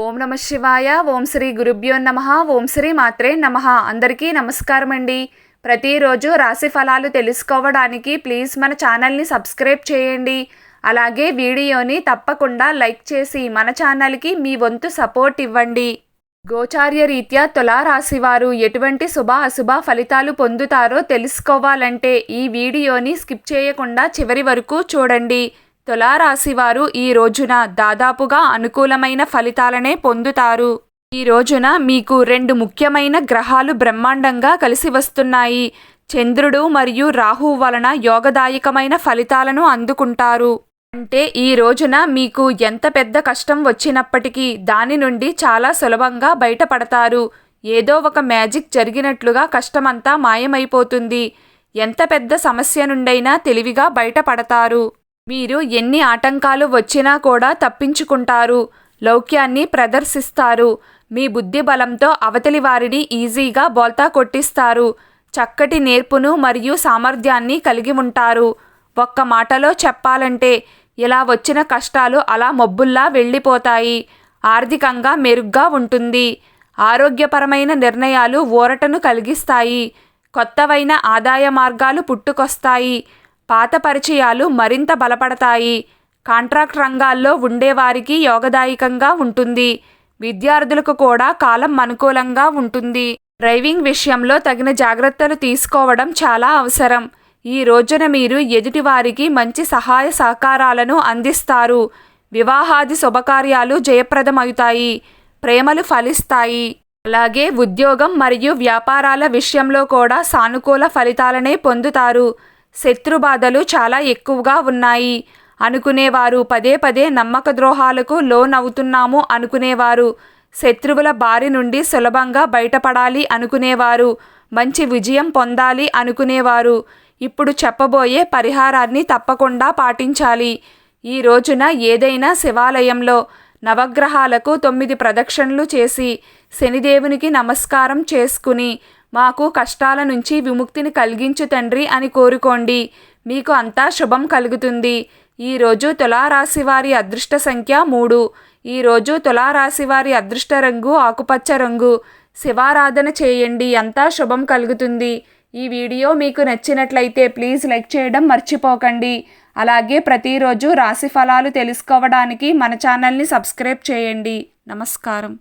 ఓం నమ శివాయ. ఓం శ్రీ గురుభ్యో నమః. ఓం శ్రీ మాత్రే నమః. అందరికీ నమస్కారం అండి. ప్రతిరోజు రాశి ఫలాలు తెలుసుకోవడానికి ప్లీజ్ మన ఛానల్ని సబ్స్క్రైబ్ చేయండి. అలాగే వీడియోని తప్పకుండా లైక్ చేసి మన ఛానల్కి మీ వంతు సపోర్ట్ ఇవ్వండి. గోచార్య రీత్యా తులారాశివారు ఎటువంటి శుభ అశుభ ఫలితాలు పొందుతారో తెలుసుకోవాలంటే ఈ వీడియోని స్కిప్ చేయకుండా చివరి వరకు చూడండి. తులారాశివారు ఈ రోజున దాదాపుగా అనుకూలమైన ఫలితాలనే పొందుతారు. ఈ రోజున మీకు 2 ముఖ్యమైన గ్రహాలు బ్రహ్మాండంగా కలిసి వస్తున్నాయి. చంద్రుడు మరియు రాహువు వలన యోగదాయకమైన ఫలితాలను అందుకుంటారు. అంటే ఈ రోజున మీకు ఎంత పెద్ద కష్టం వచ్చినప్పటికీ దాని నుండి చాలా సులభంగా బయటపడతారు. ఏదో ఒక మ్యాజిక్ జరిగినట్లుగా కష్టమంతా మాయమైపోతుంది. ఎంత పెద్ద సమస్య నుండైనా తెలివిగా బయటపడతారు. మీరు ఎన్ని ఆటంకాలు వచ్చినా కూడా తప్పించుకుంటారు. లౌక్యాన్ని ప్రదర్శిస్తారు. మీ బుద్ధి బలంతో అవతలి వారిని ఈజీగా బోల్తా కొట్టిస్తారు. చక్కటి నేర్పును మరియు సామర్థ్యాన్ని కలిగి ఉంటారు. ఒక్క మాటలో చెప్పాలంటే ఇలా వచ్చిన కష్టాలు అలా మబ్బుల్లా వెళ్ళిపోతాయి. ఆర్థికంగా మెరుగ్గా ఉంటుంది. ఆరోగ్యపరమైన నిర్ణయాలు ఊరటను కలిగిస్తాయి. కొత్తవైన ఆదాయ మార్గాలు పుట్టుకొస్తాయి. పాత పరిచయాలు మరింత బలపడతాయి. కాంట్రాక్ట్ రంగాల్లో ఉండేవారికి యోగదాయకంగా ఉంటుంది. విద్యార్థులకు కూడా కాలం అనుకూలంగా ఉంటుంది. డ్రైవింగ్ విషయంలో తగిన జాగ్రత్తలు తీసుకోవడం చాలా అవసరం. ఈ రోజున మీరు ఎదుటివారికి మంచి సహాయ సహకారాలను అందిస్తారు. వివాహాది శుభకార్యాలు జయప్రదమవుతాయి. ప్రేమలు ఫలిస్తాయి. అలాగే ఉద్యోగం మరియు వ్యాపారాల విషయంలో కూడా సానుకూల ఫలితాలనే పొందుతారు. శత్రుబాధలు చాలా ఎక్కువగా ఉన్నాయి అనుకునేవారు పదే పదే నమ్మక ద్రోహాలకు లోనవుతున్నాము అనుకునేవారు శత్రువుల బారి నుండి సులభంగా బయటపడాలి అనుకునేవారు మంచి విజయం పొందాలి అనుకునేవారు ఇప్పుడు చెప్పబోయే పరిహారాన్ని తప్పకుండా పాటించాలి. ఈ రోజున ఏదైనా శివాలయంలో నవగ్రహాలకు 9 ప్రదక్షిణలు చేసి శనిదేవునికి నమస్కారం చేసుకుని మాకు కష్టాల నుంచి విముక్తిని కలిగించు తండ్రి అని కోరుకోండి. మీకు అంతా శుభం కలుగుతుంది. ఈరోజు తులారాశివారి అదృష్ట సంఖ్య 3. ఈరోజు తులారాశివారి అదృష్ట రంగు ఆకుపచ్చ రంగు. శివారాధన చేయండి. అంతా శుభం కలుగుతుంది. ఈ వీడియో మీకు నచ్చినట్లయితే ప్లీజ్ లైక్ చేయడం మర్చిపోకండి. అలాగే ప్రతిరోజు రాశి ఫలాలు తెలుసుకోవడానికి మన ఛానల్ని సబ్స్క్రైబ్ చేయండి. నమస్కారం.